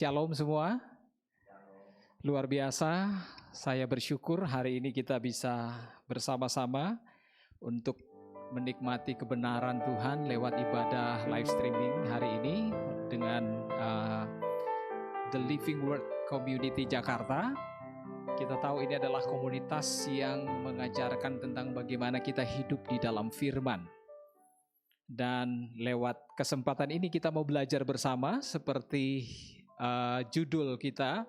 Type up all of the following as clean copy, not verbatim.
Shalom semua, luar biasa. Saya bersyukur hari ini kita bisa bersama-sama untuk menikmati kebenaran Tuhan lewat ibadah live streaming hari ini dengan The Living Word Community Jakarta. Kita tahu ini adalah komunitas yang mengajarkan tentang bagaimana kita hidup di dalam firman. Dan lewat kesempatan ini kita mau belajar bersama seperti judul kita,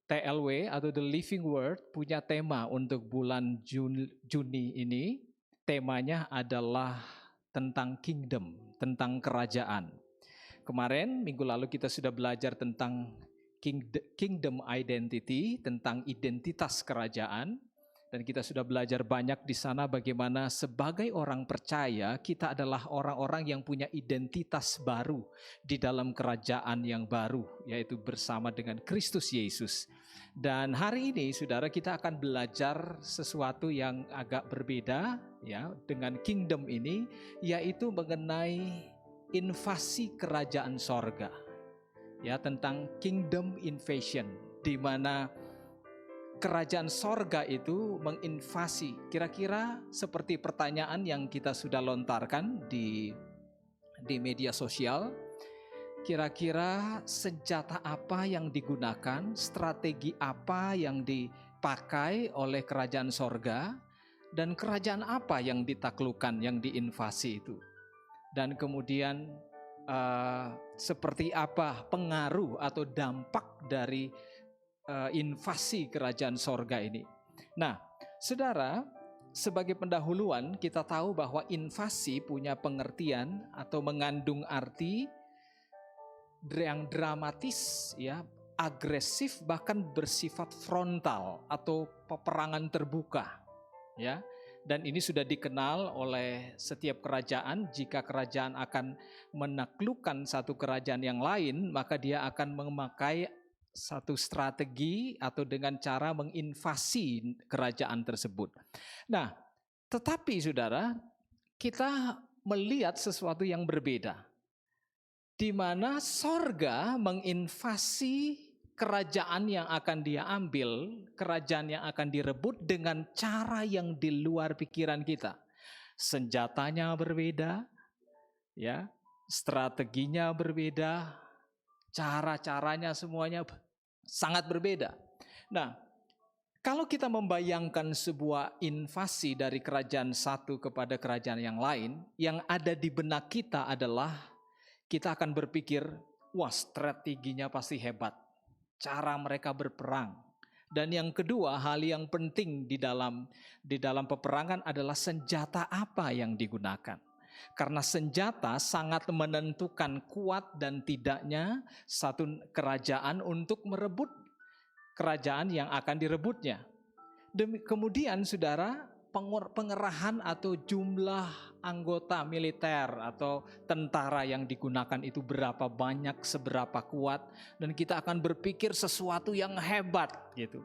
TLW atau The Living Word punya tema untuk bulan Juni ini. Temanya adalah tentang kingdom, tentang kerajaan. Kemarin minggu lalu kita sudah belajar tentang kingdom identity, tentang identitas kerajaan. Dan kita sudah belajar banyak di sana bagaimana sebagai orang percaya kita adalah orang-orang yang punya identitas baru di dalam kerajaan yang baru, yaitu bersama dengan Kristus Yesus. Dan hari ini saudara kita akan belajar sesuatu yang agak berbeda ya dengan kingdom ini, yaitu mengenai invasi kerajaan sorga. Ya, tentang kingdom invasion, di mana kerajaan sorga itu menginvasi. Kira-kira seperti pertanyaan yang kita sudah lontarkan di media sosial. Kira-kira senjata apa yang digunakan, strategi apa yang dipakai oleh kerajaan sorga, dan kerajaan apa yang ditaklukkan, yang diinvasi itu. Dan kemudian seperti apa pengaruh atau dampak dari invasi kerajaan sorga ini. Nah, saudara, sebagai pendahuluan kita tahu bahwa invasi punya pengertian atau mengandung arti yang dramatis, ya, agresif, bahkan bersifat frontal atau peperangan terbuka, ya. Dan ini sudah dikenal oleh setiap kerajaan. Jika kerajaan akan menaklukkan satu kerajaan yang lain, maka dia akan memakai satu strategi atau dengan cara menginvasi kerajaan tersebut. Nah, tetapi saudara, kita melihat sesuatu yang berbeda. Di mana sorga menginvasi kerajaan yang akan dia ambil, kerajaan yang akan direbut dengan cara yang di luar pikiran kita. Senjatanya berbeda, ya, strateginya berbeda, cara-caranya semuanya sangat berbeda. Nah, kalau kita membayangkan sebuah invasi dari kerajaan satu kepada kerajaan yang lain, yang ada di benak kita adalah kita akan berpikir, wah, strateginya pasti hebat, cara mereka berperang. Dan yang kedua, hal yang penting di dalam peperangan adalah senjata apa yang digunakan. Karena senjata sangat menentukan kuat dan tidaknya satu kerajaan untuk merebut kerajaan yang akan direbutnya. Kemudian saudara, pengerahan atau jumlah anggota militer atau tentara yang digunakan itu berapa banyak, seberapa kuat, dan kita akan berpikir sesuatu yang hebat gitu.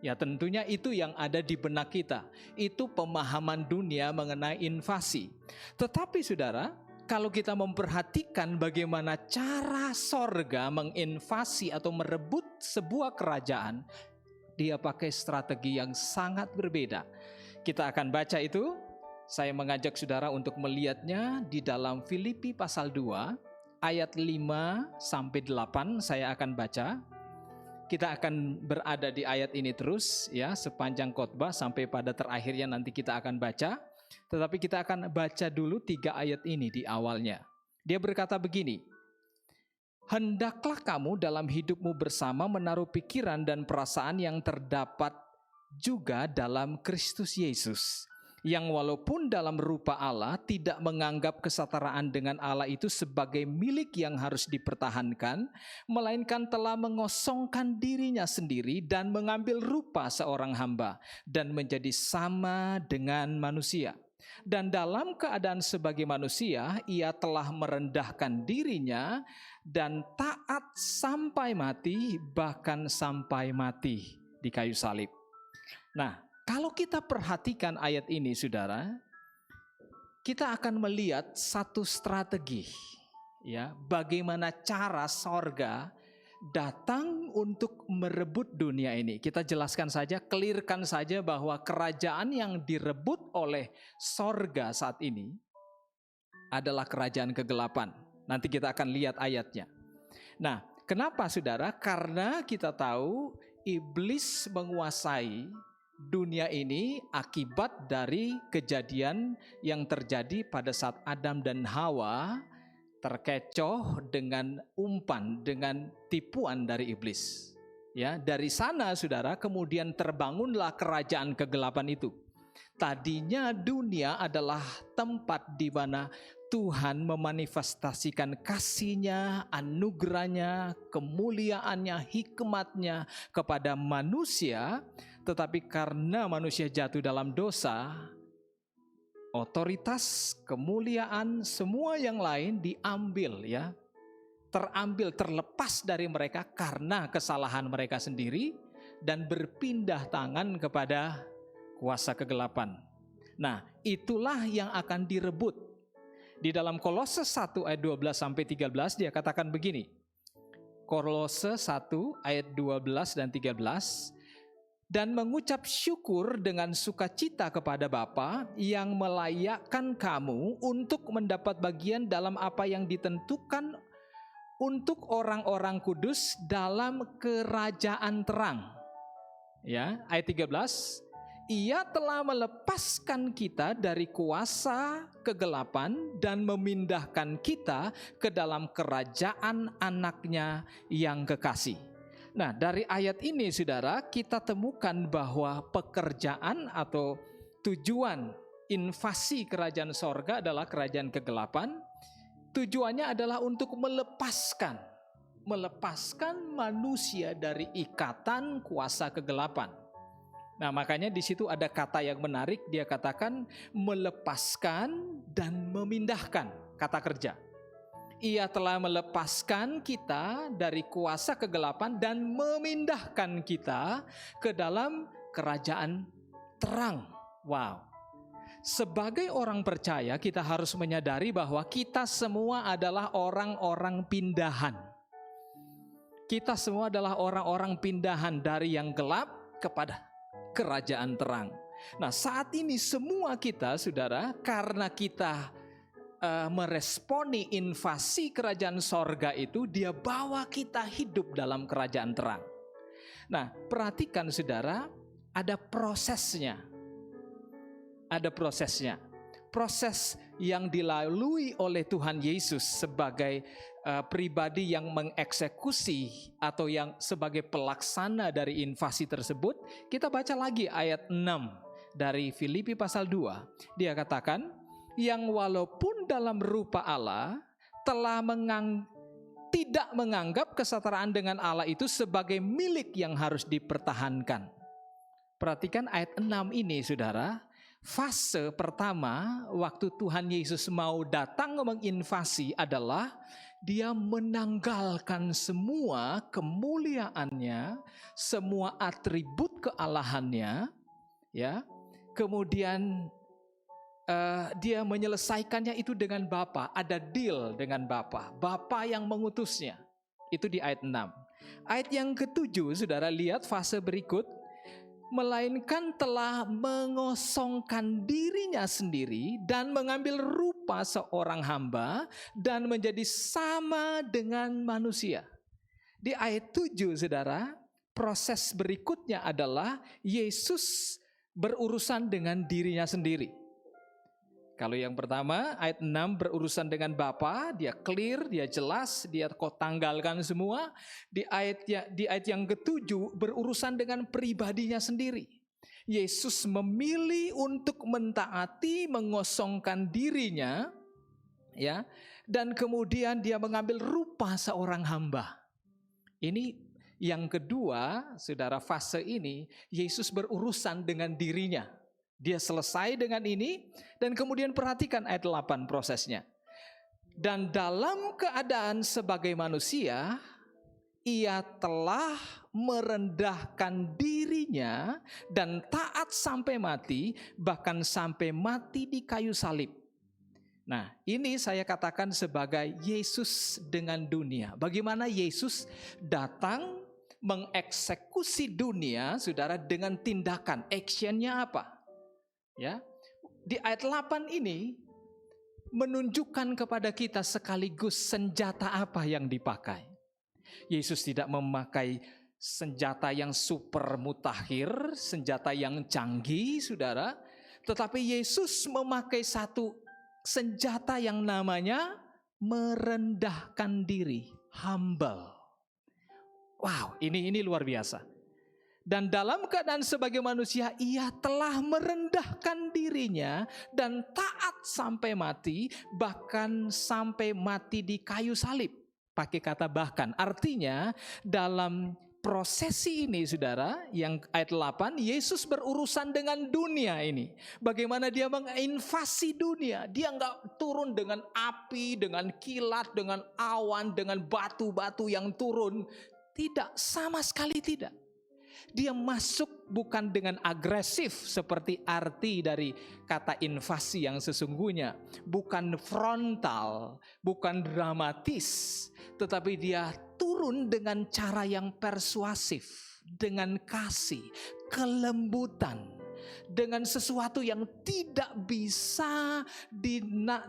Ya, tentunya itu yang ada di benak kita. Itu pemahaman dunia mengenai invasi. Tetapi saudara, kalau kita memperhatikan bagaimana cara sorga menginvasi atau merebut sebuah kerajaan, dia pakai strategi yang sangat berbeda. Kita akan baca itu. Saya mengajak saudara untuk melihatnya di dalam Filipi pasal 2 ayat 5-8 saya akan baca. Kita akan berada di ayat ini terus ya sepanjang khotbah sampai pada terakhirnya nanti kita akan baca. Tetapi kita akan baca dulu 3 ayat ini di awalnya. Dia berkata begini, hendaklah kamu dalam hidupmu bersama menaruh pikiran dan perasaan yang terdapat juga dalam Kristus Yesus, yang walaupun dalam rupa Allah tidak menganggap kesetaraan dengan Allah itu sebagai milik yang harus dipertahankan, melainkan telah mengosongkan dirinya sendiri dan mengambil rupa seorang hamba dan menjadi sama dengan manusia. Dan dalam keadaan sebagai manusia, ia telah merendahkan dirinya dan taat sampai mati, bahkan sampai mati di kayu salib. Nah, kalau kita perhatikan ayat ini, saudara, kita akan melihat satu strategi, ya, bagaimana cara sorga datang untuk merebut dunia ini. Kita jelaskan saja, clearkan saja bahwa kerajaan yang direbut oleh sorga saat ini adalah kerajaan kegelapan. Nanti kita akan lihat ayatnya. Nah, kenapa saudara? Karena kita tahu iblis menguasai dunia ini akibat dari kejadian yang terjadi pada saat Adam dan Hawa terkecoh dengan umpan, dengan tipuan dari iblis. Ya, dari sana saudara kemudian terbangunlah kerajaan kegelapan itu. Tadinya dunia adalah tempat di mana Tuhan memanifestasikan kasih-Nya, anugerah-Nya, kemuliaannya, hikmat-Nya kepada manusia, tetapi karena manusia jatuh dalam dosa, otoritas, kemuliaan, semua yang lain diambil, ya, terambil, terlepas dari mereka karena kesalahan mereka sendiri dan berpindah tangan kepada kuasa kegelapan. Nah, itulah yang akan direbut. Di dalam Kolose 1 ayat 12 sampai 13 dia katakan begini. Kolose 1 ayat 12 dan 13. Dan mengucap syukur dengan sukacita kepada Bapa yang melayakkan kamu untuk mendapat bagian dalam apa yang ditentukan untuk orang-orang kudus dalam kerajaan terang. Ya, ayat 13. Ia telah melepaskan kita dari kuasa kegelapan dan memindahkan kita ke dalam kerajaan anaknya yang kekasih. Nah, dari ayat ini saudara, kita temukan bahwa pekerjaan atau tujuan invasi kerajaan sorga adalah kerajaan kegelapan. Tujuannya adalah untuk melepaskan manusia dari ikatan kuasa kegelapan. Nah, makanya di situ ada kata yang menarik, dia katakan melepaskan dan memindahkan, kata kerja. Ia telah melepaskan kita dari kuasa kegelapan dan memindahkan kita ke dalam kerajaan terang. Wow. Sebagai orang percaya, kita harus menyadari bahwa kita semua adalah orang-orang pindahan. Kita semua adalah orang-orang pindahan dari yang gelap kepada kerajaan terang. Nah, saat ini semua kita, saudara, karena kita meresponi invasi kerajaan sorga itu, dia bawa kita hidup dalam kerajaan terang. Nah, perhatikan saudara, ada prosesnya. Ada prosesnya. Proses yang dilalui oleh Tuhan Yesus sebagai pribadi yang mengeksekusi atau yang sebagai pelaksana dari invasi tersebut. Kita baca lagi ayat 6 dari Filipi pasal 2. Dia katakan, yang walaupun dalam rupa Allah telah tidak menganggap kesetaraan dengan Allah itu sebagai milik yang harus dipertahankan. Perhatikan ayat 6 ini saudara. Fase pertama waktu Tuhan Yesus mau datang menginvasi adalah dia menanggalkan semua kemuliaannya, semua atribut kealahannya, ya. Kemudian dia menyelesaikannya itu dengan Bapa, ada deal dengan Bapa, Bapa yang mengutusnya. Itu di ayat 6. Ayat yang ke-7, saudara lihat fase berikut. Melainkan telah mengosongkan dirinya sendiri dan mengambil rupa seorang hamba dan menjadi sama dengan manusia. Di ayat 7 saudara, proses berikutnya adalah Yesus berurusan dengan dirinya sendiri. Kalau yang pertama ayat 6 berurusan dengan Bapa, dia clear, dia jelas, dia tanggalkan semua. Di ayat yang ke-7 berurusan dengan pribadinya sendiri. Yesus memilih untuk mentaati, mengosongkan dirinya, ya, dan kemudian dia mengambil rupa seorang hamba. Ini yang kedua, saudara, fase ini Yesus berurusan dengan dirinya. Dia selesai dengan ini dan kemudian perhatikan ayat 8 prosesnya. Dan dalam keadaan sebagai manusia, ia telah merendahkan dirinya dan taat sampai mati, bahkan sampai mati di kayu salib. Nah, ini saya katakan sebagai Yesus dengan dunia. Bagaimana Yesus datang mengeksekusi dunia, saudara, dengan tindakan, actionnya apa? Ya, di ayat 8 ini menunjukkan kepada kita sekaligus senjata apa yang dipakai. Yesus tidak memakai senjata yang super mutakhir, senjata yang canggih, saudara, tetapi Yesus memakai satu senjata yang namanya merendahkan diri, humble. Wow, ini luar biasa. Dan dalam keadaan sebagai manusia, ia telah merendahkan dirinya dan taat sampai mati, bahkan sampai mati di kayu salib. Pakai kata bahkan, artinya dalam prosesi ini, saudara, yang ayat 8, Yesus berurusan dengan dunia ini. Bagaimana dia menginvasi dunia. Dia nggak turun dengan api, dengan kilat, dengan awan, dengan batu-batu yang turun. Tidak, sama sekali tidak. Dia masuk bukan dengan agresif seperti arti dari kata invasi yang sesungguhnya. Bukan frontal, bukan dramatis. Tetapi dia turun dengan cara yang persuasif. Dengan kasih, kelembutan. Dengan sesuatu yang tidak bisa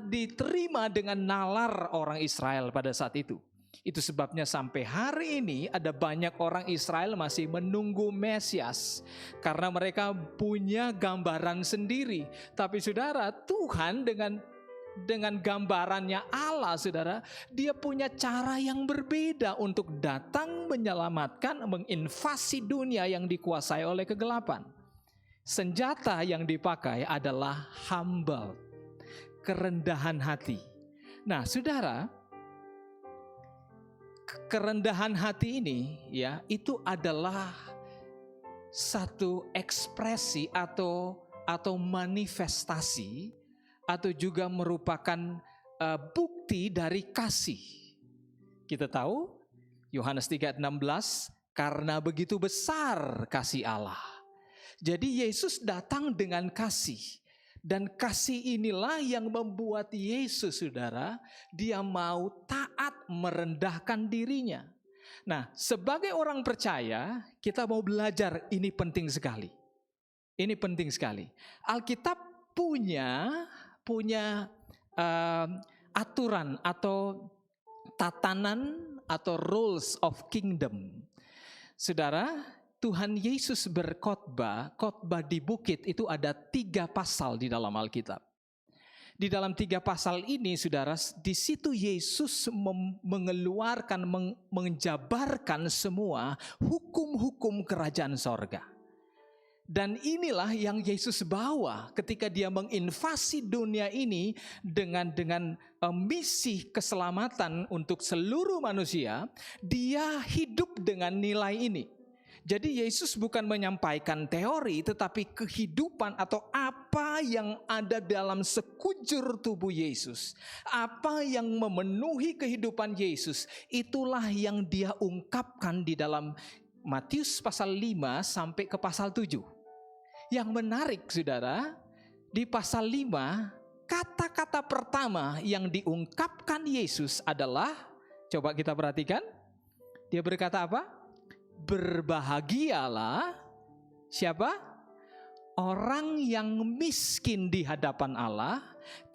diterima dengan nalar orang Israel pada saat itu. Itu sebabnya sampai hari ini ada banyak orang Israel masih menunggu Mesias. Karena mereka punya gambaran sendiri. Tapi saudara, Tuhan dengan gambarannya Allah, saudara, dia punya cara yang berbeda untuk datang menyelamatkan, menginvasi dunia yang dikuasai oleh kegelapan. Senjata yang dipakai adalah humble, kerendahan hati. Nah, saudara, kerendahan hati ini ya, itu adalah satu ekspresi atau manifestasi atau juga merupakan bukti dari kasih. Kita tahu Yohanes 3:16, karena begitu besar kasih Allah. Jadi Yesus datang dengan kasih. Dan kasih inilah yang membuat Yesus, saudara, dia mau taat merendahkan dirinya. Nah, sebagai orang percaya, kita mau belajar, ini penting sekali. Ini penting sekali. Alkitab punya aturan atau tatanan atau rules of kingdom. Saudara, Tuhan Yesus berkhotbah, khotbah di bukit itu ada 3 pasal di dalam Alkitab. Di dalam 3 pasal ini, saudara, di situ Yesus mengeluarkan, menjabarkan semua hukum-hukum kerajaan sorga. Dan inilah yang Yesus bawa ketika dia menginvasi dunia ini dengan misi keselamatan untuk seluruh manusia. Dia hidup dengan nilai ini. Jadi Yesus bukan menyampaikan teori, tetapi kehidupan atau apa yang ada dalam sekujur tubuh Yesus. Apa yang memenuhi kehidupan Yesus, itulah yang dia ungkapkan di dalam Matius pasal 5 sampai ke pasal 7. Yang menarik, saudara, di pasal 5, kata-kata pertama yang diungkapkan Yesus adalah, coba kita perhatikan, dia berkata apa? Berbahagialah siapa? Orang yang miskin di hadapan Allah,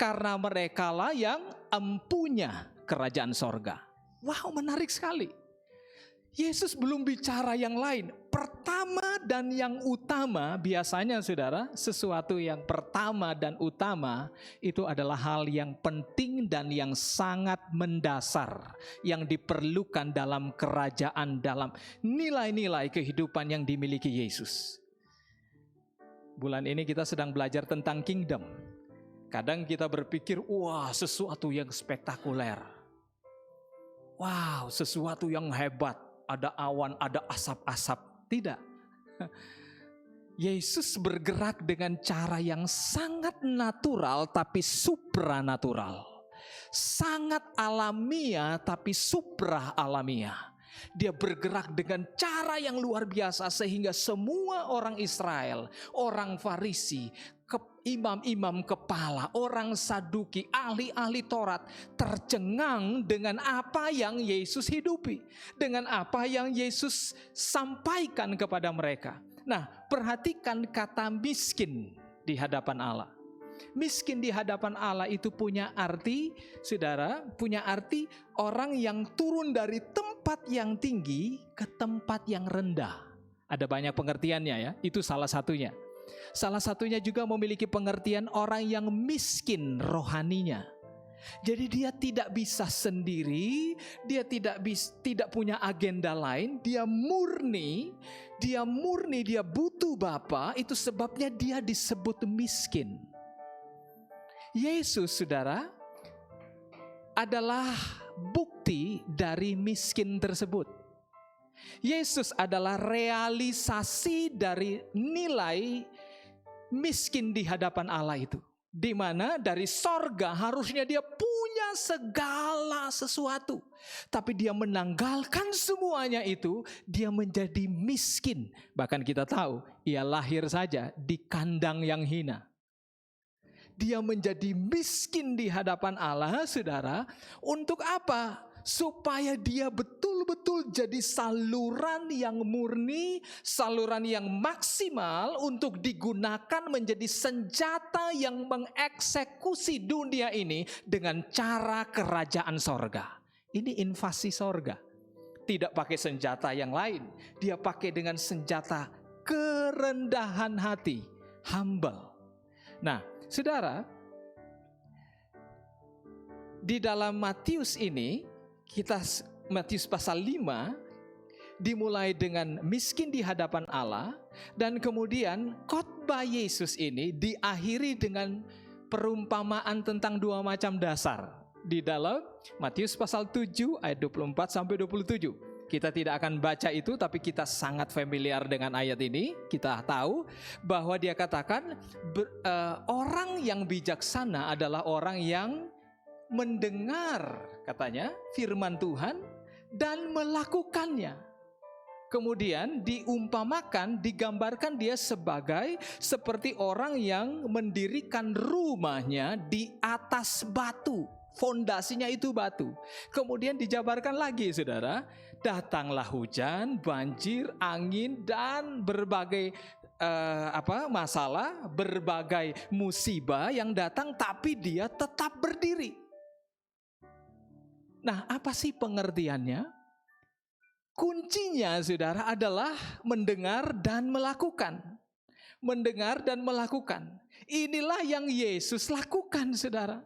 karena merekalah yang empunya kerajaan sorga. Wow, menarik sekali. Yesus belum bicara yang lain. Pertama dan yang utama, biasanya saudara, sesuatu yang pertama dan utama itu adalah hal yang penting dan yang sangat mendasar, yang diperlukan dalam kerajaan, dalam nilai-nilai kehidupan yang dimiliki Yesus. Bulan ini kita sedang belajar tentang kingdom. Kadang kita berpikir, wah, sesuatu yang spektakuler. Wow, sesuatu yang hebat. Ada awan, ada asap-asap. Tidak. Yesus bergerak dengan cara yang sangat natural tapi supranatural. Sangat alamiah tapi supra alamiah. Dia bergerak dengan cara yang luar biasa sehingga semua orang Israel, orang Farisi, imam-imam kepala, orang Saduki, ahli-ahli Taurat tercengang dengan apa yang Yesus hidupi, dengan apa yang Yesus sampaikan kepada mereka. Nah, perhatikan kata miskin di hadapan Allah. Miskin di hadapan Allah itu punya arti, saudara, punya arti orang yang turun dari tempat yang tinggi ke tempat yang rendah. Ada banyak pengertiannya ya, itu salah satunya. Salah satunya juga memiliki pengertian orang yang miskin rohaninya. Jadi dia tidak bisa sendiri, dia tidak punya agenda lain, dia murni, dia butuh Bapa, itu sebabnya dia disebut miskin. Yesus, saudara, adalah bukti dari miskin tersebut. Yesus adalah realisasi dari nilai miskin di hadapan Allah itu. Di mana dari sorga harusnya dia punya segala sesuatu. Tapi dia menanggalkan semuanya itu, dia menjadi miskin. Bahkan kita tahu, ia lahir saja di kandang yang hina. Dia menjadi miskin di hadapan Allah, saudara. Untuk apa? Supaya dia betul-betul jadi saluran yang murni, saluran yang maksimal untuk digunakan menjadi senjata yang mengeksekusi dunia ini dengan cara kerajaan sorga. Ini invasi sorga. Tidak pakai senjata yang lain, dia pakai dengan senjata kerendahan hati, humble. Nah, saudara, di dalam Matius ini, Matius pasal 5 dimulai dengan miskin di hadapan Allah, dan kemudian khotbah Yesus ini diakhiri dengan perumpamaan tentang dua macam dasar. Di dalam Matius pasal 7 ayat 24 sampai 27. Kita tidak akan baca itu, tapi kita sangat familiar dengan ayat ini. Kita tahu bahwa dia katakan orang yang bijaksana adalah orang yang mendengar, katanya, firman Tuhan dan melakukannya. Kemudian diumpamakan, digambarkan dia seperti orang yang mendirikan rumahnya di atas batu. Fondasinya itu batu. Kemudian dijabarkan lagi, saudara, datanglah hujan, banjir, angin, dan berbagai masalah, berbagai musibah yang datang, tapi dia tetap berdiri. Nah, apa sih pengertiannya? Kuncinya, saudara, adalah mendengar dan melakukan. Mendengar dan melakukan. Inilah yang Yesus lakukan, saudara.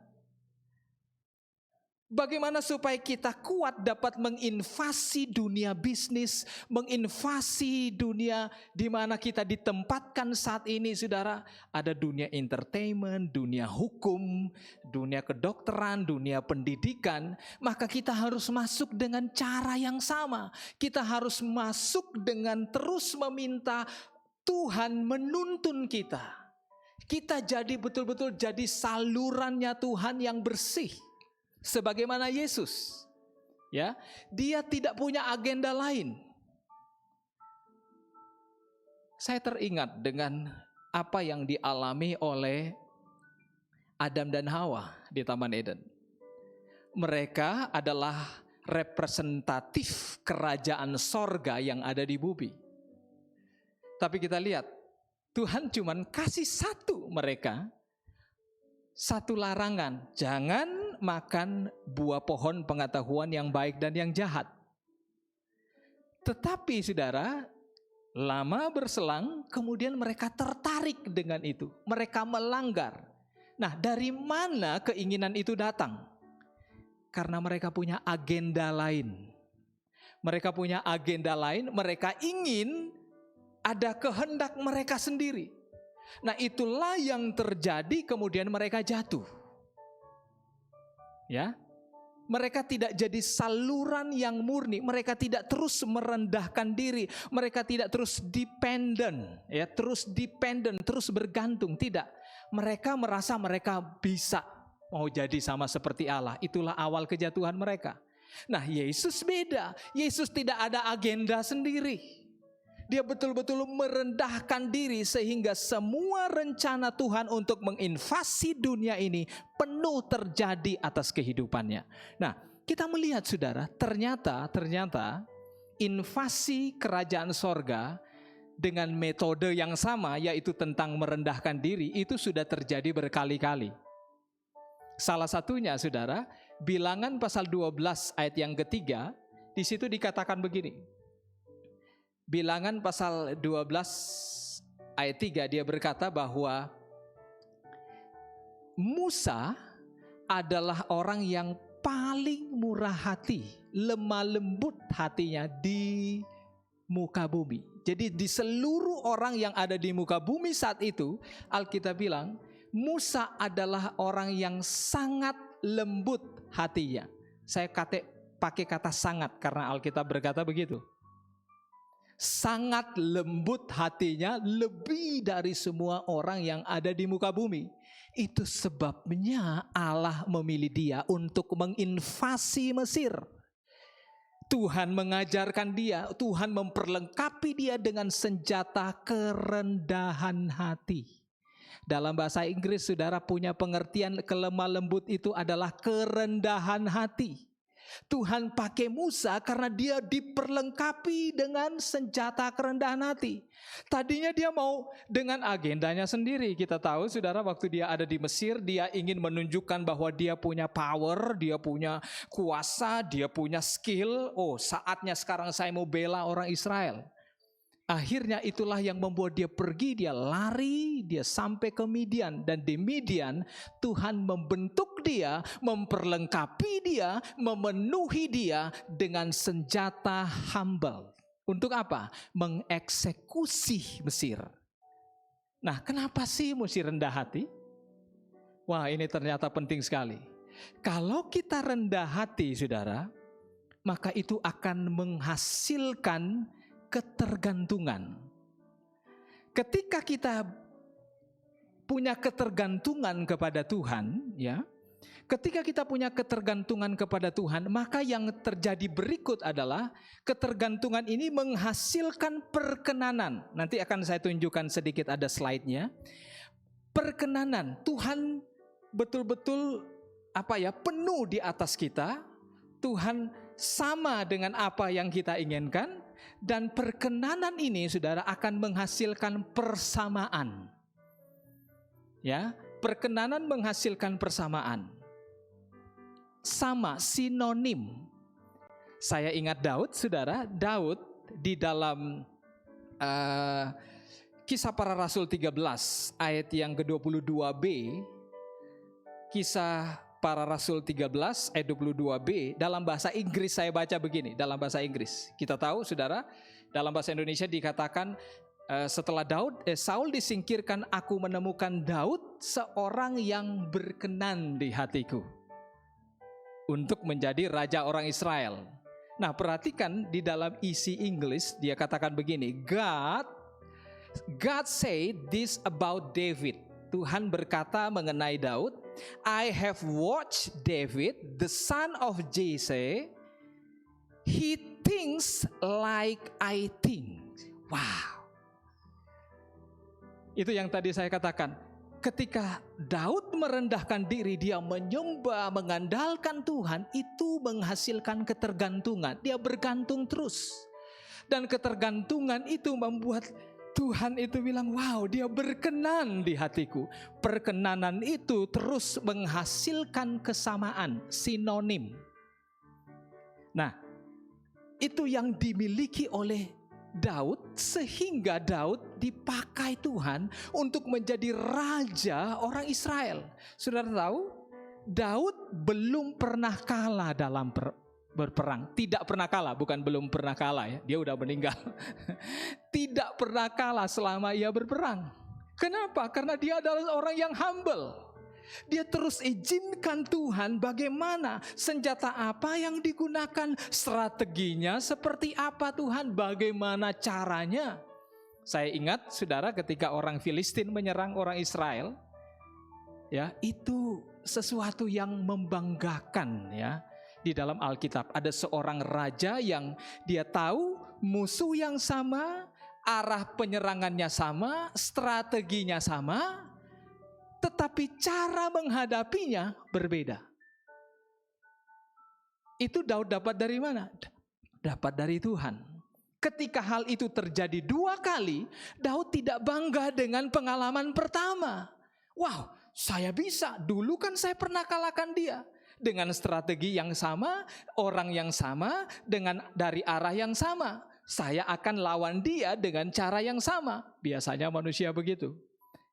Bagaimana supaya kita kuat dapat menginvasi dunia bisnis, menginvasi dunia di mana kita ditempatkan saat ini, saudara. Ada dunia entertainment, dunia hukum, dunia kedokteran, dunia pendidikan. Maka kita harus masuk dengan cara yang sama. Kita harus masuk dengan terus meminta Tuhan menuntun kita. Kita jadi betul-betul jadi salurannya Tuhan yang bersih. Sebagaimana Yesus, ya, dia tidak punya agenda lain. Saya teringat dengan apa yang dialami oleh Adam dan Hawa di Taman Eden. Mereka adalah representatif kerajaan sorga yang ada di bumi. Tapi kita lihat, Tuhan cuma kasih satu mereka, satu larangan, jangan makan buah pohon pengetahuan yang baik dan yang jahat. Tetapi, saudara, lama berselang, kemudian mereka tertarik dengan itu. Mereka melanggar. Nah, dari mana keinginan itu datang? Karena mereka punya agenda lain. Mereka punya agenda lain, mereka ingin ada kehendak mereka sendiri. Nah, itulah yang terjadi, kemudian mereka jatuh. Ya, mereka tidak jadi saluran yang murni, mereka tidak terus merendahkan diri, mereka tidak terus dependent, ya, terus bergantung, tidak. Mereka merasa mereka bisa mau jadi sama seperti Allah. Itulah awal kejatuhan mereka. Nah, Yesus beda. Yesus tidak ada agenda sendiri. Dia betul-betul merendahkan diri sehingga semua rencana Tuhan untuk menginvasi dunia ini penuh terjadi atas kehidupannya. Nah, kita melihat saudara, ternyata invasi kerajaan sorga dengan metode yang sama, yaitu tentang merendahkan diri, itu sudah terjadi berkali-kali. Salah satunya saudara, Bilangan pasal 12 ayat yang ketiga, di situ dikatakan begini. Bilangan pasal 12 ayat 3, dia berkata bahwa Musa adalah orang yang paling murah hati, lemah lembut hatinya di muka bumi. Jadi di seluruh orang yang ada di muka bumi saat itu, Alkitab bilang Musa adalah orang yang sangat lembut hatinya. Saya pakai kata sangat karena Alkitab berkata begitu. Sangat lembut hatinya lebih dari semua orang yang ada di muka bumi. Itu sebabnya Allah memilih dia untuk menginvasi Mesir. Tuhan mengajarkan dia, Tuhan memperlengkapi dia dengan senjata kerendahan hati. Dalam bahasa Inggris saudara punya pengertian kelemah lembut itu adalah kerendahan hati. Tuhan pakai Musa karena dia diperlengkapi dengan senjata kerendahan hati. Tadinya dia mau dengan agendanya sendiri. Kita tahu saudara, waktu dia ada di Mesir, dia ingin menunjukkan bahwa dia punya power, dia punya kuasa, dia punya skill. Oh, saatnya sekarang saya mau bela orang Israel. Akhirnya itulah yang membuat dia pergi, dia lari, dia sampai ke Midian. Dan di Midian Tuhan membentuk dia, memperlengkapi dia, memenuhi dia dengan senjata humble. Untuk apa? Mengeksekusi Mesir. Nah, kenapa sih mesti rendah hati? Wah, ini ternyata penting sekali. Kalau kita rendah hati saudara, maka itu akan menghasilkan ketergantungan. Ketika kita punya ketergantungan kepada Tuhan, ya, ketika kita punya ketergantungan kepada Tuhan, maka yang terjadi berikut adalah ketergantungan ini menghasilkan perkenanan. Nanti akan saya tunjukkan sedikit, ada slide-nya. Perkenanan, Tuhan betul-betul penuh di atas kita. Tuhan sama dengan apa yang kita inginkan. Dan perkenanan ini saudara akan menghasilkan persamaan. Ya, perkenanan menghasilkan persamaan. Sama, sinonim. Saya ingat Daud saudara, Daud di dalam Kisah Para Rasul 13 ayat yang ke-22b, Kisah Para Rasul 13 ayat 22b, dalam bahasa Inggris saya baca begini, dalam bahasa Inggris. Kita tahu saudara, dalam bahasa Indonesia dikatakan setelah Saul disingkirkan, aku menemukan Daud seorang yang berkenan di hatiku untuk menjadi raja orang Israel. Nah, perhatikan di dalam isi Inggris dia katakan begini, God said this about David. Tuhan berkata mengenai Daud, I have watched David, the son of Jesse. He thinks like I think. Wow. Itu yang tadi saya katakan. Ketika Daud merendahkan diri, dia menyembah, mengandalkan Tuhan, itu menghasilkan ketergantungan. Dia bergantung terus. Dan ketergantungan itu membuat Tuhan itu bilang, wow, dia berkenan di hatiku. Perkenanan itu terus menghasilkan kesamaan, sinonim. Nah, itu yang dimiliki oleh Daud, sehingga Daud dipakai Tuhan untuk menjadi raja orang Israel. Saudara tahu, Daud belum pernah kalah dalam berperang. Tidak pernah kalah, bukan belum pernah kalah ya, dia udah meninggal. Tidak pernah kalah selama ia berperang. Kenapa? Karena dia adalah orang yang humble. Dia terus izinkan Tuhan bagaimana, senjata apa yang digunakan, strateginya seperti apa Tuhan, bagaimana caranya. Saya ingat saudara, ketika orang Filistin menyerang orang Israel, ya, itu sesuatu yang membanggakan ya. Di dalam Alkitab ada seorang raja yang dia tahu musuh yang sama, arah penyerangannya sama, strateginya sama, tetapi cara menghadapinya berbeda. Itu Daud dapat dari mana? Dapat dari Tuhan. Ketika hal itu terjadi 2 kali, Daud tidak bangga dengan pengalaman pertama. Wow, saya bisa. Dulu kan saya pernah kalahkan dia. Dengan strategi yang sama, orang yang sama, dengan dari arah yang sama. Saya akan lawan dia dengan cara yang sama. Biasanya manusia begitu.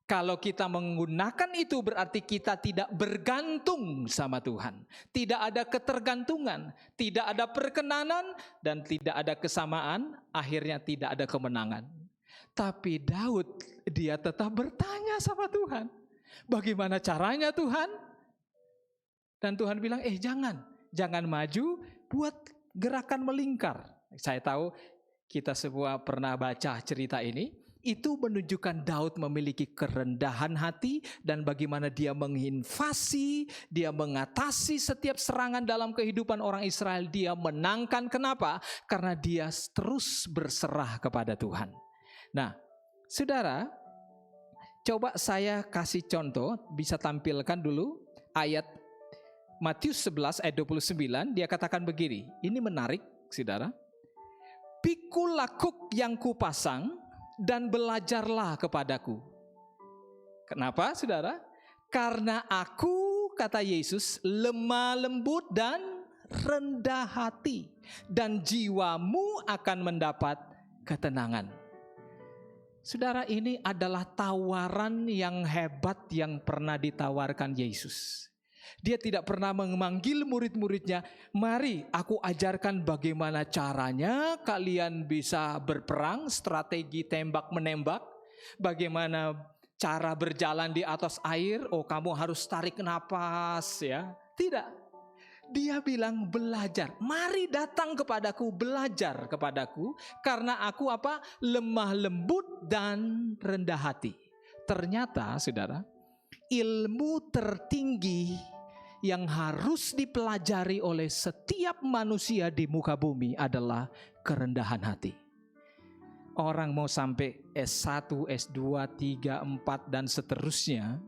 Kalau kita menggunakan itu berarti kita tidak bergantung sama Tuhan. Tidak ada ketergantungan, tidak ada perkenanan, dan tidak ada kesamaan, akhirnya tidak ada kemenangan. Tapi Daud, dia tetap bertanya sama Tuhan. Bagaimana caranya Tuhan? Dan Tuhan bilang, jangan maju, buat gerakan melingkar. Saya tahu kita semua pernah baca cerita ini. Itu menunjukkan Daud memiliki kerendahan hati dan bagaimana dia menginvasi, dia mengatasi setiap serangan dalam kehidupan orang Israel. Dia menangkan, kenapa? Karena dia terus berserah kepada Tuhan. Nah, saudara, coba saya kasih contoh, bisa tampilkan dulu ayat Matius 11 ayat 29, dia katakan begini, ini menarik saudara. Pikul lakuk yang kupasang, dan belajarlah kepadaku. Kenapa saudara? Karena aku, kata Yesus, lemah lembut dan rendah hati, dan jiwamu akan mendapat ketenangan. Saudara, ini adalah tawaran yang hebat yang pernah ditawarkan Yesus. Dia tidak pernah memanggil murid-muridnya, mari aku ajarkan bagaimana caranya kalian bisa berperang, strategi tembak-menembak, bagaimana cara berjalan di atas air, oh kamu harus tarik napas ya. Tidak, dia bilang belajar, mari datang kepadaku, belajar kepadaku, karena aku apa? Lemah lembut dan rendah hati. Ternyata saudara, ilmu tertinggi yang harus dipelajari oleh setiap manusia di muka bumi adalah kerendahan hati. Orang mau sampai S1, S2, 3, 4 dan seterusnya,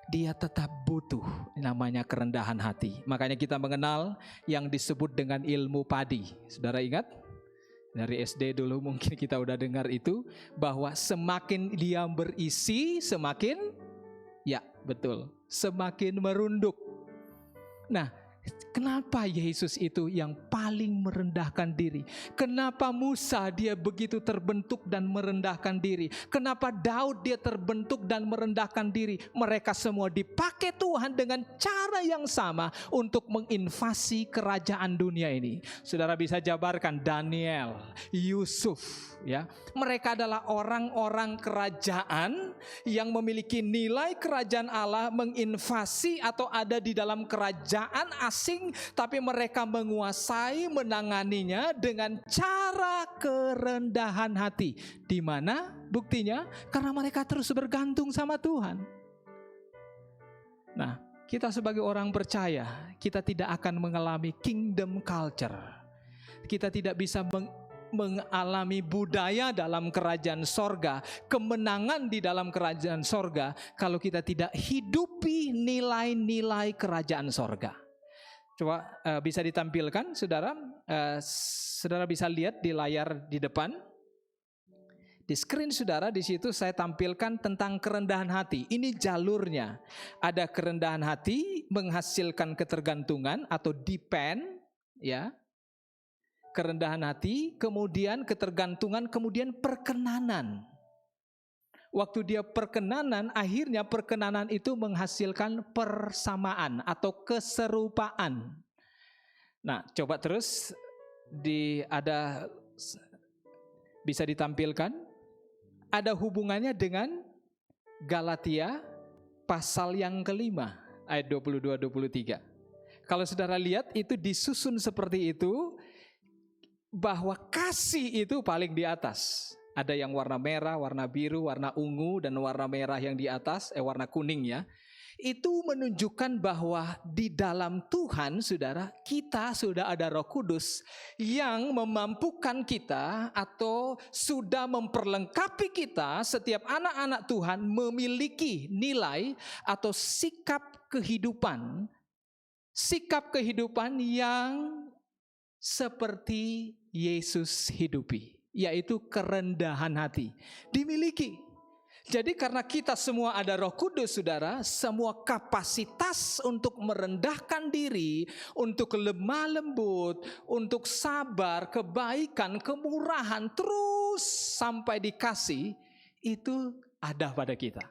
dia tetap butuh namanya kerendahan hati. Makanya kita mengenal yang disebut dengan ilmu padi. Saudara ingat? Dari SD dulu mungkin kita udah dengar itu, bahwa semakin dia berisi, semakin, ya betul, semakin merunduk. Nah, kenapa Yesus itu yang paling merendahkan diri? Kenapa Musa dia begitu terbentuk dan merendahkan diri? Kenapa Daud dia terbentuk dan merendahkan diri? Mereka semua dipakai Tuhan dengan cara yang sama untuk menginvasi kerajaan dunia ini. Saudara bisa jabarkan Daniel, Yusuf, ya. Mereka adalah orang-orang kerajaan yang memiliki nilai kerajaan Allah, menginvasi atau ada di dalam kerajaan asing, tapi mereka menguasai, menanganinya dengan cara kerendahan hati. Di mana buktinya? Karena mereka terus bergantung sama Tuhan. Nah, kita sebagai orang percaya, kita tidak akan mengalami kingdom culture. Kita tidak bisa mengalami budaya dalam kerajaan sorga, kemenangan di dalam kerajaan sorga, kalau kita tidak hidupi nilai-nilai kerajaan sorga. Coba bisa ditampilkan saudara, saudara bisa lihat di layar di depan, di screen saudara, di situ saya tampilkan tentang kerendahan hati. Ini jalurnya, ada kerendahan hati menghasilkan ketergantungan atau depend, ya. Kerendahan hati, kemudian ketergantungan, kemudian perkenanan. Waktu dia perkenanan, akhirnya perkenanan itu menghasilkan persamaan atau keserupaan. Nah, coba terus bisa ditampilkan. Ada hubungannya dengan Galatia pasal yang kelima, ayat 22-23. Kalau saudara lihat itu disusun seperti itu, bahwa kasih itu paling di atas. Ada yang warna merah, warna biru, warna ungu, dan warna merah yang di atas, warna kuning ya. Itu menunjukkan bahwa di dalam Tuhan, saudara, kita sudah ada Roh Kudus yang memampukan kita atau sudah memperlengkapi kita, setiap anak-anak Tuhan memiliki nilai atau sikap kehidupan yang seperti Yesus hidupi, yaitu kerendahan hati, dimiliki. Jadi karena kita semua ada Roh Kudus, saudara, semua kapasitas untuk merendahkan diri, untuk lemah lembut, untuk sabar, kebaikan, kemurahan, terus sampai dikasih, itu ada pada kita.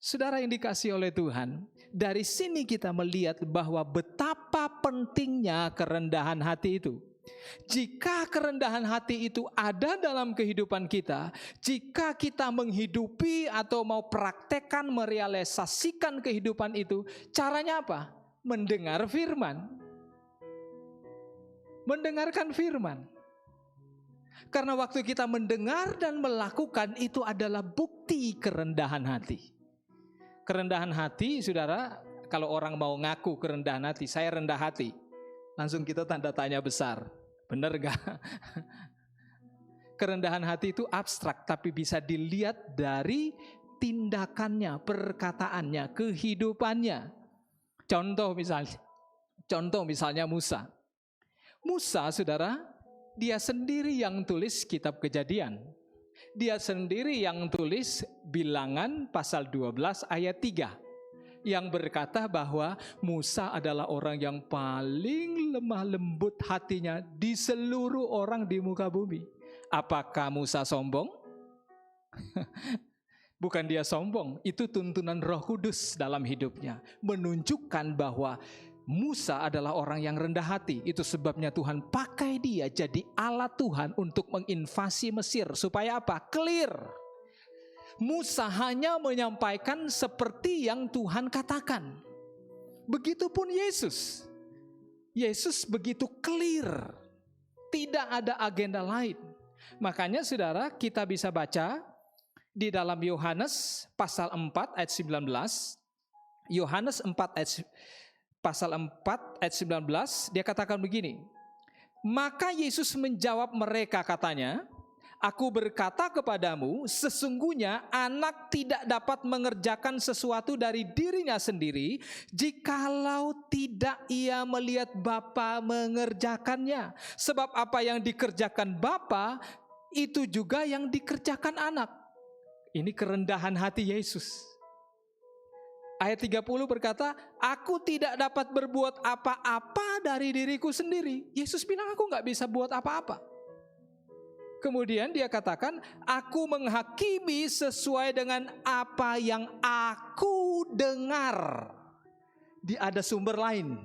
Saudara yang dikasihi oleh Tuhan, dari sini kita melihat bahwa betapa pentingnya kerendahan hati itu. Jika kerendahan hati itu ada dalam kehidupan kita, jika kita menghidupi atau mau praktekkan, merealisasikan kehidupan itu, caranya apa? Mendengar firman. Mendengarkan firman. Karena waktu kita mendengar dan melakukan, itu adalah bukti kerendahan hati. Kerendahan hati, saudara, kalau orang mau ngaku kerendahan hati, saya rendah hati, langsung kita tanda tanya besar. Benar gak? Kerendahan hati itu abstrak, tapi bisa dilihat dari tindakannya, perkataannya, kehidupannya. Contoh misalnya Musa. Musa, saudara, dia sendiri yang tulis kitab Kejadian. Dia sendiri yang tulis Bilangan pasal 12 ayat 3. Yang berkata bahwa Musa adalah orang yang paling lemah lembut hatinya di seluruh orang di muka bumi. Apakah Musa sombong? Bukan dia sombong, itu tuntunan Roh Kudus dalam hidupnya. Menunjukkan bahwa Musa adalah orang yang rendah hati. Itu sebabnya Tuhan pakai dia jadi alat Tuhan untuk menginvasi Mesir. Supaya apa? Clear. Musa hanya menyampaikan seperti yang Tuhan katakan. Begitupun Yesus. Yesus begitu clear. Tidak ada agenda lain. Makanya saudara, kita bisa baca di dalam Yohanes pasal 4 ayat 19. Yohanes 4 ayat pasal 4 ayat 19, dia katakan begini. Maka Yesus menjawab mereka, katanya, Aku berkata kepadamu, sesungguhnya anak tidak dapat mengerjakan sesuatu dari dirinya sendiri, jikalau tidak ia melihat Bapa mengerjakannya. Sebab apa yang dikerjakan Bapa, itu juga yang dikerjakan anak. Ini kerendahan hati Yesus. Ayat 30 berkata, aku tidak dapat berbuat apa-apa dari diriku sendiri. Yesus bilang, aku gak bisa buat apa-apa. Kemudian dia katakan, aku menghakimi sesuai dengan apa yang aku dengar. Ada sumber lain.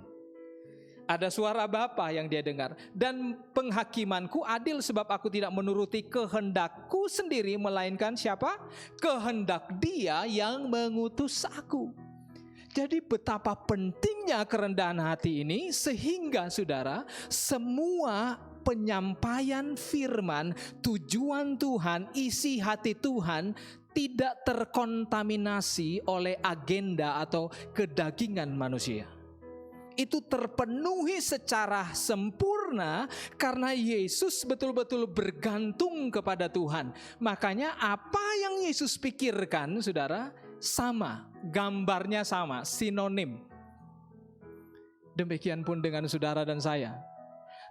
Ada suara Bapa yang dia dengar. Dan penghakimanku adil sebab aku tidak menuruti kehendakku sendiri, melainkan siapa? Kehendak Dia yang mengutus aku. Jadi betapa pentingnya kerendahan hati ini, sehingga saudara, semua penyampaian firman, tujuan Tuhan, isi hati Tuhan tidak terkontaminasi oleh agenda atau kedagingan manusia. Itu terpenuhi secara sempurna karena Yesus betul-betul bergantung kepada Tuhan. Makanya apa yang Yesus pikirkan, saudara, sama, gambarnya sama, sinonim. Demikian pun dengan saudara dan saya.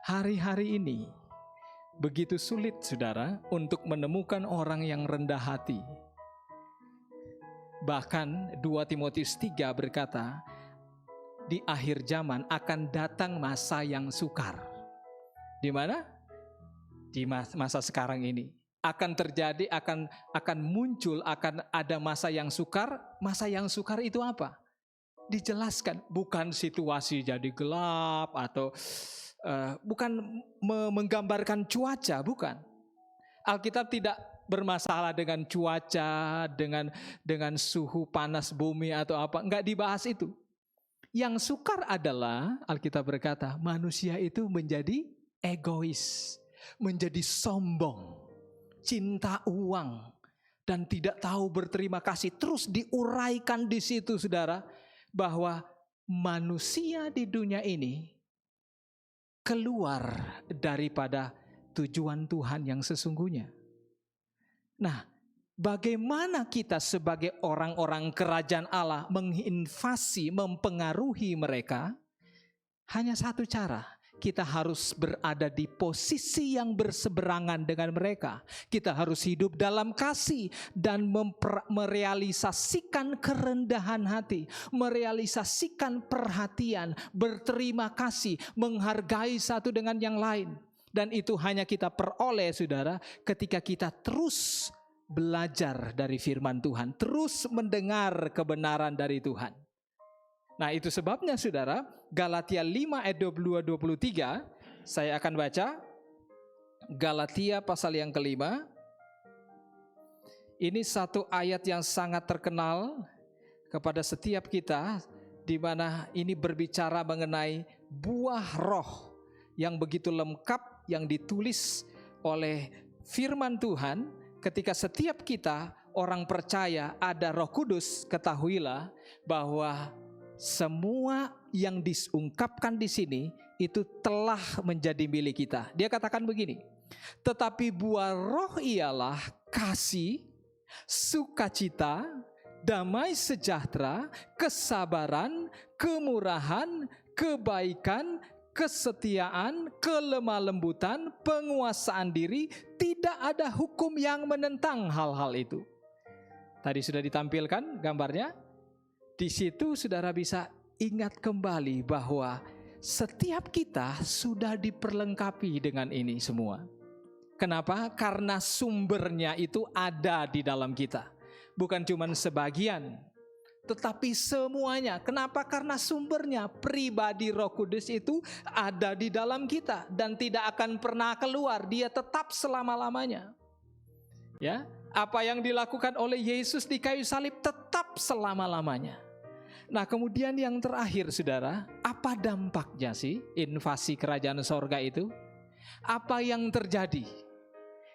Hari-hari ini begitu sulit, saudara, untuk menemukan orang yang rendah hati. Bahkan 2 Timotius 3 berkata, di akhir zaman akan datang masa yang sukar. Di mana? Di masa sekarang ini. Akan terjadi, akan muncul, akan ada masa yang sukar. Masa yang sukar itu apa? Dijelaskan, bukan situasi jadi gelap atau bukan menggambarkan cuaca, bukan. Alkitab tidak bermasalah dengan cuaca, dengan suhu panas bumi atau apa, enggak dibahas itu. Yang sukar adalah, Alkitab berkata, manusia itu menjadi egois, menjadi sombong, cinta uang, dan tidak tahu berterima kasih. Terus diuraikan di situ, saudara, bahwa manusia di dunia ini keluar daripada tujuan Tuhan yang sesungguhnya. Nah, bagaimana kita sebagai orang-orang kerajaan Allah menginvasi, mempengaruhi mereka? Hanya satu cara. Kita harus berada di posisi yang berseberangan dengan mereka. Kita harus hidup dalam kasih dan merealisasikan kerendahan hati, merealisasikan perhatian, berterima kasih, menghargai satu dengan yang lain. Dan itu hanya kita peroleh, saudara, ketika kita terus belajar dari firman Tuhan, terus mendengar kebenaran dari Tuhan. Nah, itu sebabnya, saudara, Galatia 5 ayat 22-23, saya akan baca. Galatia pasal yang kelima. Ini satu ayat yang sangat terkenal kepada setiap kita, di mana ini berbicara mengenai buah roh yang begitu lengkap, yang ditulis oleh firman Tuhan. Ketika setiap kita orang percaya ada Roh Kudus, ketahuilah bahwa semua yang diungkapkan di sini itu telah menjadi milik kita. Dia katakan begini, tetapi buah roh ialah kasih, sukacita, damai sejahtera, kesabaran, kemurahan, kebaikan, kesetiaan, kelemah lembutan, penguasaan diri. Tidak ada hukum yang menentang hal-hal itu. Tadi sudah ditampilkan gambarnya. Di situ saudara bisa ingat kembali bahwa setiap kita sudah diperlengkapi dengan ini semua. Kenapa? Karena sumbernya itu ada di dalam kita. Bukan cuma sebagian, tetapi semuanya. Kenapa? Karena sumbernya, pribadi Roh Kudus itu ada di dalam kita dan tidak akan pernah keluar. Dia tetap selama-lamanya. Ya, apa yang dilakukan oleh Yesus di kayu salib tetap selama-lamanya. Nah, kemudian yang terakhir, saudara, apa dampaknya sih invasi kerajaan sorga itu? Apa yang terjadi?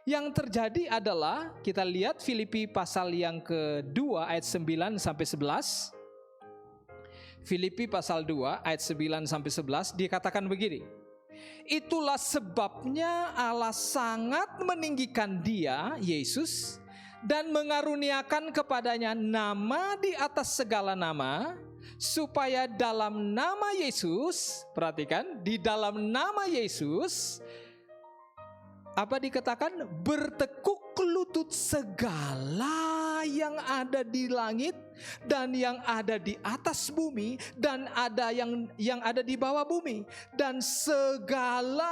Yang terjadi adalah, kita lihat Filipi pasal yang kedua ayat 9-11. Filipi pasal 2 ayat 9-11 dikatakan begini. Itulah sebabnya Allah sangat meninggikan dia, Yesus, dan mengaruniakan kepadanya nama di atas segala nama, supaya dalam nama Yesus, perhatikan, di dalam nama Yesus, apa dikatakan? Bertekuk lutut segala yang ada di langit dan yang ada di atas bumi dan ada yang ada di bawah bumi, dan segala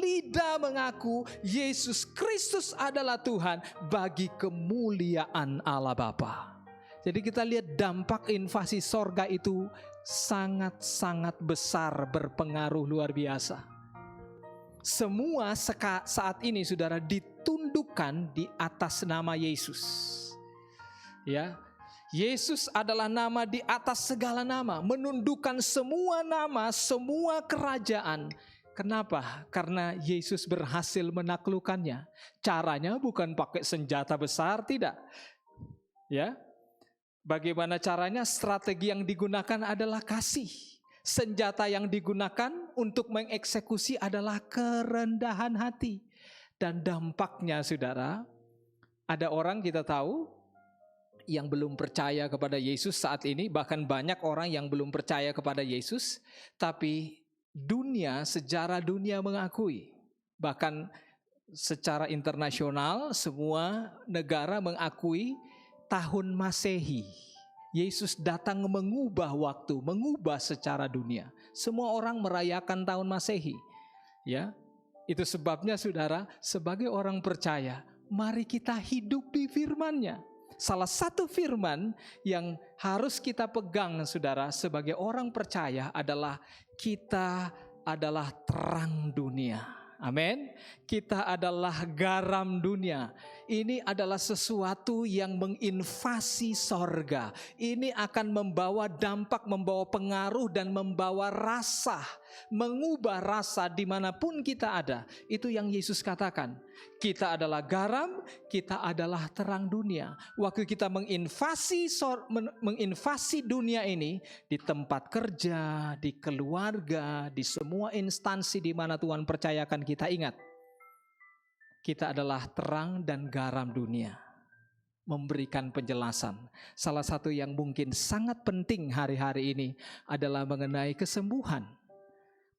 lidah mengaku Yesus Kristus adalah Tuhan bagi kemuliaan Allah Bapa. Jadi kita lihat dampak invasi sorga itu sangat-sangat besar, berpengaruh luar biasa. Semua saat ini, saudara, ditundukkan di atas nama Yesus. Ya, Yesus adalah nama di atas segala nama, menundukkan semua nama, semua kerajaan. Kenapa? Karena Yesus berhasil menaklukkannya. Caranya bukan pakai senjata besar, tidak. Ya, bagaimana caranya? Strategi yang digunakan adalah kasih. Senjata yang digunakan untuk mengeksekusi adalah kerendahan hati. Dan dampaknya, saudara, ada orang kita tahu yang belum percaya kepada Yesus saat ini. Bahkan banyak orang yang belum percaya kepada Yesus. Tapi dunia, sejarah dunia mengakui. Bahkan secara internasional semua negara mengakui tahun Masehi. Yesus datang mengubah waktu, mengubah secara dunia. Semua orang merayakan tahun Masehi. Ya, itu sebabnya, saudara, sebagai orang percaya, mari kita hidup di firman-Nya. Salah satu firman yang harus kita pegang, saudara, sebagai orang percaya adalah kita adalah terang dunia. Amin. Kita adalah garam dunia. Ini adalah sesuatu yang menginvasi sorga. Ini akan membawa dampak, membawa pengaruh, dan membawa rasa mengubah rasa dimanapun kita ada. Itu yang Yesus katakan. Kita adalah garam, kita adalah terang dunia. Waktu kita menginvasi dunia ini, di tempat kerja, di keluarga, di semua instansi di mana Tuhan percayakan kita, ingat, kita adalah terang dan garam dunia. Memberikan penjelasan. Salah satu yang mungkin sangat penting hari-hari ini adalah mengenai kesembuhan.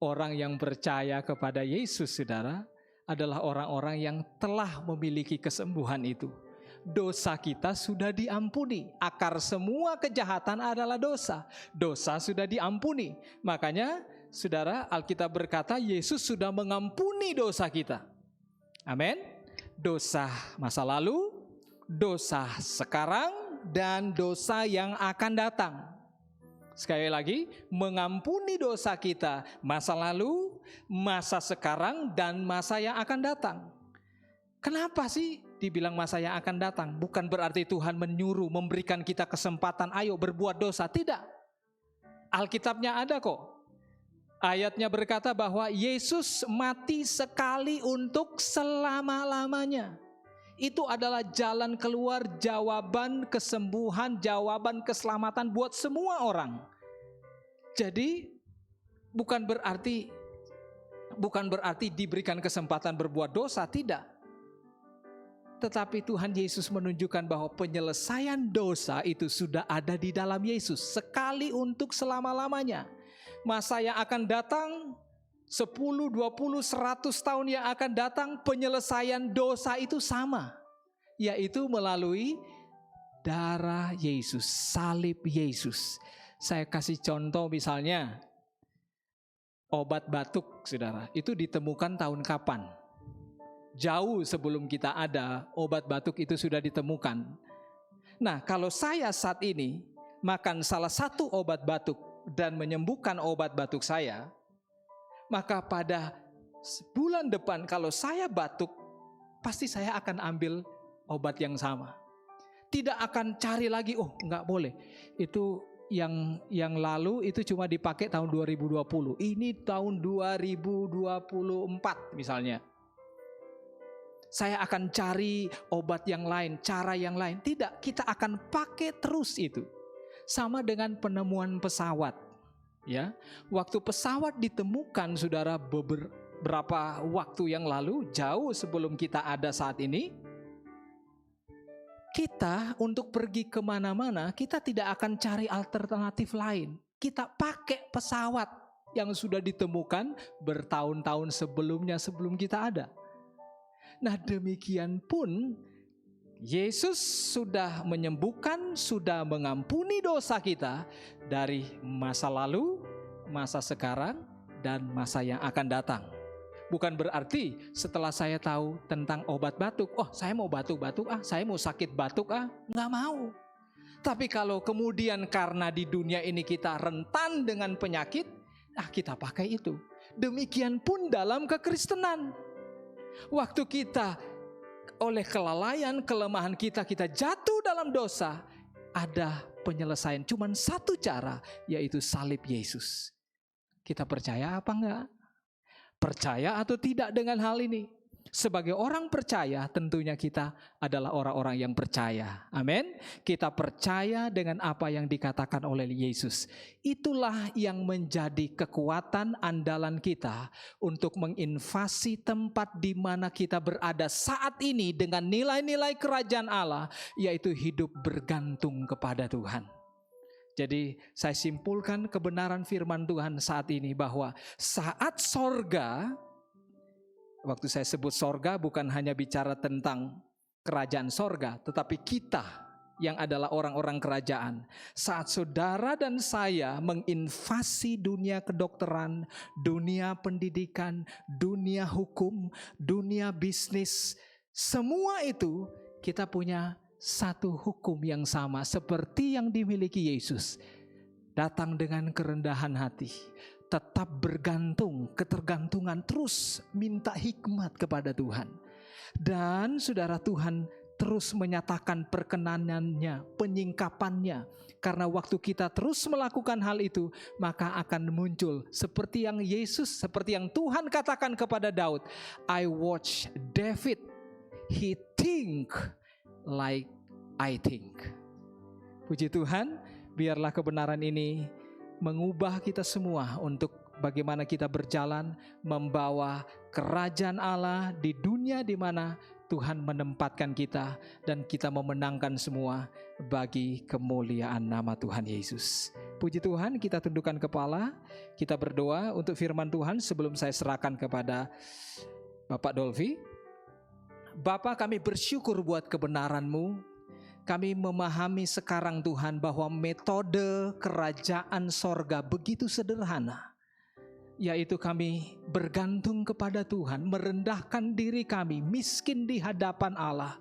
Orang yang percaya kepada Yesus, saudara, adalah orang-orang yang telah memiliki kesembuhan itu. Dosa kita sudah diampuni. Akar semua kejahatan adalah dosa. Dosa sudah diampuni. Makanya, saudara, Alkitab berkata Yesus sudah mengampuni dosa kita. Amin. Dosa masa lalu, dosa sekarang, dan dosa yang akan datang. Sekali lagi, mengampuni dosa kita masa lalu, masa sekarang, dan masa yang akan datang. Kenapa sih dibilang masa yang akan datang? Bukan berarti Tuhan menyuruh, memberikan kita kesempatan, ayo berbuat dosa. Tidak. Alkitabnya ada kok. Ayatnya berkata bahwa Yesus mati sekali untuk selama-lamanya. Itu adalah jalan keluar, jawaban kesembuhan, jawaban keselamatan buat semua orang. Jadi bukan berarti diberikan kesempatan berbuat dosa, tidak. Tetapi Tuhan Yesus menunjukkan bahwa penyelesaian dosa itu sudah ada di dalam Yesus, sekali untuk selama-lamanya. Masa yang akan datang, 10, 20, 100 tahun yang akan datang, penyelesaian dosa itu sama, yaitu melalui darah Yesus, salib Yesus. Saya kasih contoh misalnya, obat batuk, saudara, itu ditemukan tahun kapan? Jauh sebelum kita ada, obat batuk itu sudah ditemukan. Nah, kalau saya saat ini makan salah satu obat batuk dan menyembuhkan obat batuk saya, maka pada bulan depan kalau saya batuk, pasti saya akan ambil obat yang sama. Tidak akan cari lagi, oh enggak boleh, itu yang lalu itu cuma dipakai tahun 2020, ini tahun 2024 misalnya. Saya akan cari obat yang lain, cara yang lain. Tidak, kita akan pakai terus itu. Sama dengan penemuan pesawat. Ya, waktu pesawat ditemukan, saudara, beberapa waktu yang lalu, jauh sebelum kita ada saat ini, kita untuk pergi kemana-mana, kita tidak akan cari alternatif lain. Kita pakai pesawat yang sudah ditemukan bertahun-tahun sebelumnya, sebelum kita ada. Nah, demikian pun Yesus sudah menyembuhkan, sudah mengampuni dosa kita dari masa lalu, masa sekarang, dan masa yang akan datang. Bukan berarti setelah saya tahu tentang obat batuk, oh saya mau batuk-batuk, saya mau sakit batuk, nggak mau. Tapi kalau kemudian karena di dunia ini kita rentan dengan penyakit, kita pakai itu. Demikian pun dalam kekristenan. Waktu kita oleh kelalaian, kelemahan kita jatuh dalam dosa, ada penyelesaian. Cuman satu cara, yaitu salib Yesus. Kita percaya apa enggak? Percaya atau tidak dengan hal ini? Sebagai orang percaya, tentunya kita adalah orang-orang yang percaya. Amin. Kita percaya dengan apa yang dikatakan oleh Yesus. Itulah yang menjadi kekuatan andalan kita untuk menginvasi tempat di mana kita berada saat ini dengan nilai-nilai kerajaan Allah, yaitu hidup bergantung kepada Tuhan. Jadi saya simpulkan kebenaran firman Tuhan saat ini bahwa saat sorga, waktu saya sebut sorga bukan hanya bicara tentang kerajaan sorga, tetapi kita yang adalah orang-orang kerajaan. Saat saudara dan saya menginvasi dunia kedokteran, dunia pendidikan, dunia hukum, dunia bisnis, semua itu kita punya satu hukum yang sama seperti yang dimiliki Yesus. Datang dengan kerendahan hati, tetap bergantung, ketergantungan, terus minta hikmat kepada Tuhan. Dan saudara, Tuhan terus menyatakan perkenanannya, penyingkapannya. Karena waktu kita terus melakukan hal itu, maka akan muncul seperti yang Yesus, seperti yang Tuhan katakan kepada Daud. I watch David, he think like I think. Puji Tuhan, biarlah kebenaran ini mengubah kita semua untuk bagaimana kita berjalan membawa kerajaan Allah di dunia di mana Tuhan menempatkan kita, dan kita memenangkan semua bagi kemuliaan nama Tuhan Yesus. Puji Tuhan, kita tundukkan kepala, kita berdoa untuk firman Tuhan sebelum saya serahkan kepada Bapak Dolvi. Bapa, kami bersyukur buat kebenaran-Mu. Kami memahami sekarang Tuhan bahwa metode kerajaan sorga begitu sederhana, yaitu kami bergantung kepada Tuhan, merendahkan diri kami, miskin di hadapan Allah,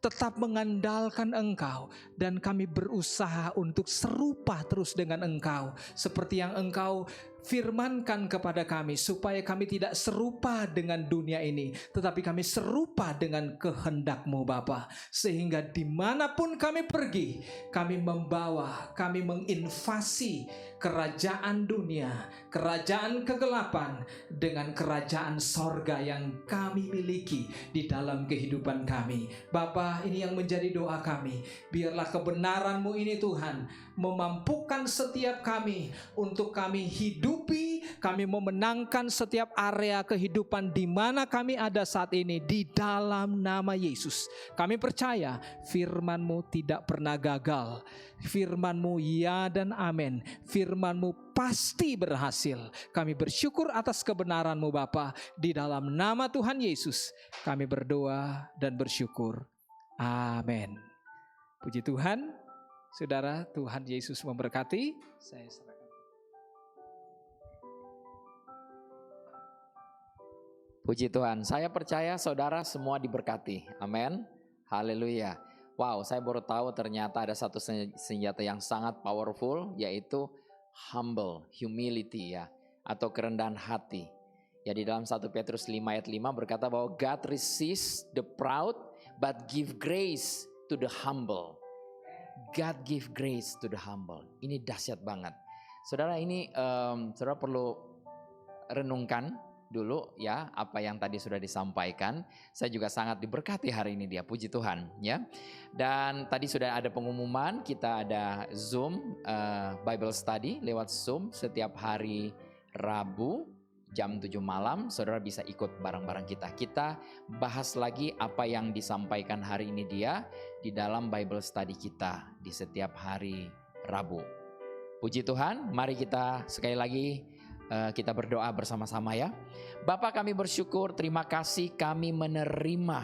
tetap mengandalkan Engkau, dan kami berusaha untuk serupa terus dengan Engkau, seperti yang Engkau firmankan kepada kami, supaya kami tidak serupa dengan dunia ini, tetapi kami serupa dengan kehendak-Mu Bapa, sehingga dimanapun kami pergi, kami membawa, kami menginvasi kerajaan dunia, kerajaan kegelapan dengan kerajaan sorga yang kami miliki di dalam kehidupan kami. Bapa, ini yang menjadi doa kami. Biarlah kebenaran-Mu ini Tuhan memampukan setiap kami untuk kami hidupi, kami memenangkan setiap area kehidupan di mana kami ada saat ini di dalam nama Yesus. Kami percaya firman-Mu tidak pernah gagal. Firman-Mu ya dan amin. Firman-Mu pasti berhasil. Kami bersyukur atas kebenaran-Mu Bapa. Di dalam nama Tuhan Yesus kami berdoa dan bersyukur. Amin. Puji Tuhan. Saudara, Tuhan Yesus memberkati. Saya serahkan. Puji Tuhan, saya percaya saudara semua diberkati. Amin. Haleluya. Wow, saya baru tahu ternyata ada satu senjata yang sangat powerful, yaitu humble, humility ya, atau kerendahan hati. Ya, di dalam 1 Petrus 5 ayat 5 berkata bahwa God resists the proud but give grace to the humble. God give grace to the humble. Ini dahsyat banget. Saudara, ini saudara perlu renungkan dulu ya apa yang tadi sudah disampaikan. Saya juga sangat diberkati hari ini dia, puji Tuhan ya. Dan tadi sudah ada pengumuman, kita ada Zoom Bible Study lewat Zoom setiap hari Rabu jam 7 malam. Saudara bisa ikut bareng-bareng kita. Kita bahas lagi apa yang disampaikan hari ini dia di dalam Bible Study kita di setiap hari Rabu. Puji Tuhan, mari kita sekali lagi kita berdoa bersama-sama ya. Bapa, kami bersyukur, terima kasih kami menerima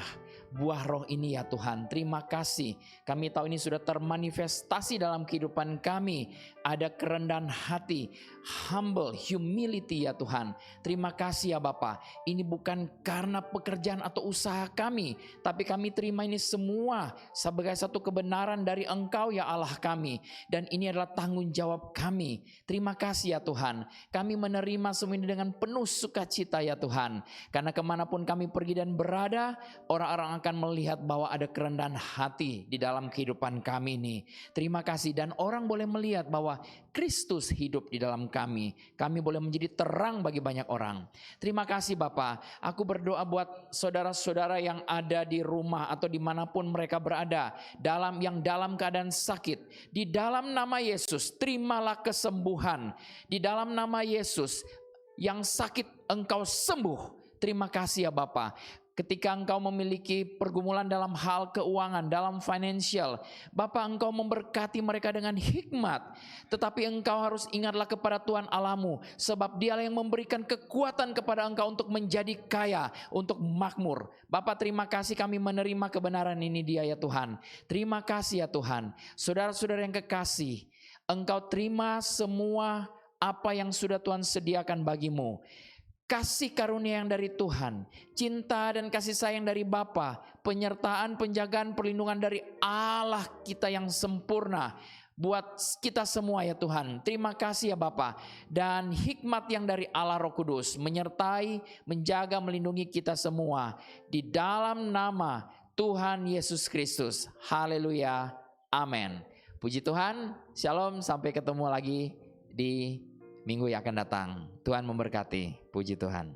buah roh ini ya Tuhan. Terima kasih, kami tahu ini sudah termanifestasi dalam kehidupan kami. Ada kerendahan hati, humble, humility ya Tuhan. Terima kasih ya Bapa. Ini bukan karena pekerjaan atau usaha kami, tapi kami terima ini semua sebagai satu kebenaran dari Engkau ya Allah kami. Dan ini adalah tanggung jawab kami. Terima kasih ya Tuhan. Kami menerima semua ini dengan penuh sukacita ya Tuhan. Karena kemanapun kami pergi dan berada, orang-orang akan melihat bahwa ada kerendahan hati di dalam kehidupan kami ini. Terima kasih, dan orang boleh melihat bahwa Kristus hidup di dalam kami. Kami boleh menjadi terang bagi banyak orang. Terima kasih Bapa. Aku berdoa buat saudara-saudara yang ada di rumah atau dimanapun mereka berada, dalam keadaan sakit. Di dalam nama Yesus, terimalah kesembuhan. Di dalam nama Yesus, yang sakit Engkau sembuh. Terima kasih ya Bapa. Ketika Engkau memiliki pergumulan dalam hal keuangan, dalam financial, Bapa, Engkau memberkati mereka dengan hikmat. Tetapi Engkau harus ingatlah kepada Tuhan Allahmu, sebab Dialah yang memberikan kekuatan kepada Engkau untuk menjadi kaya, untuk makmur. Bapa, terima kasih kami menerima kebenaran ini dia ya Tuhan. Terima kasih ya Tuhan. Saudara-saudara yang kekasih, Engkau terima semua apa yang sudah Tuhan sediakan bagimu. Kasih karunia yang dari Tuhan, cinta dan kasih sayang dari Bapa, penyertaan, penjagaan, perlindungan dari Allah kita yang sempurna buat kita semua ya Tuhan. Terima kasih ya Bapa. Dan hikmat yang dari Allah Roh Kudus menyertai, menjaga, melindungi kita semua. Di dalam nama Tuhan Yesus Kristus. Haleluya. Amin. Puji Tuhan. Shalom. Sampai ketemu lagi di minggu yang akan datang. Tuhan memberkati. Puji Tuhan.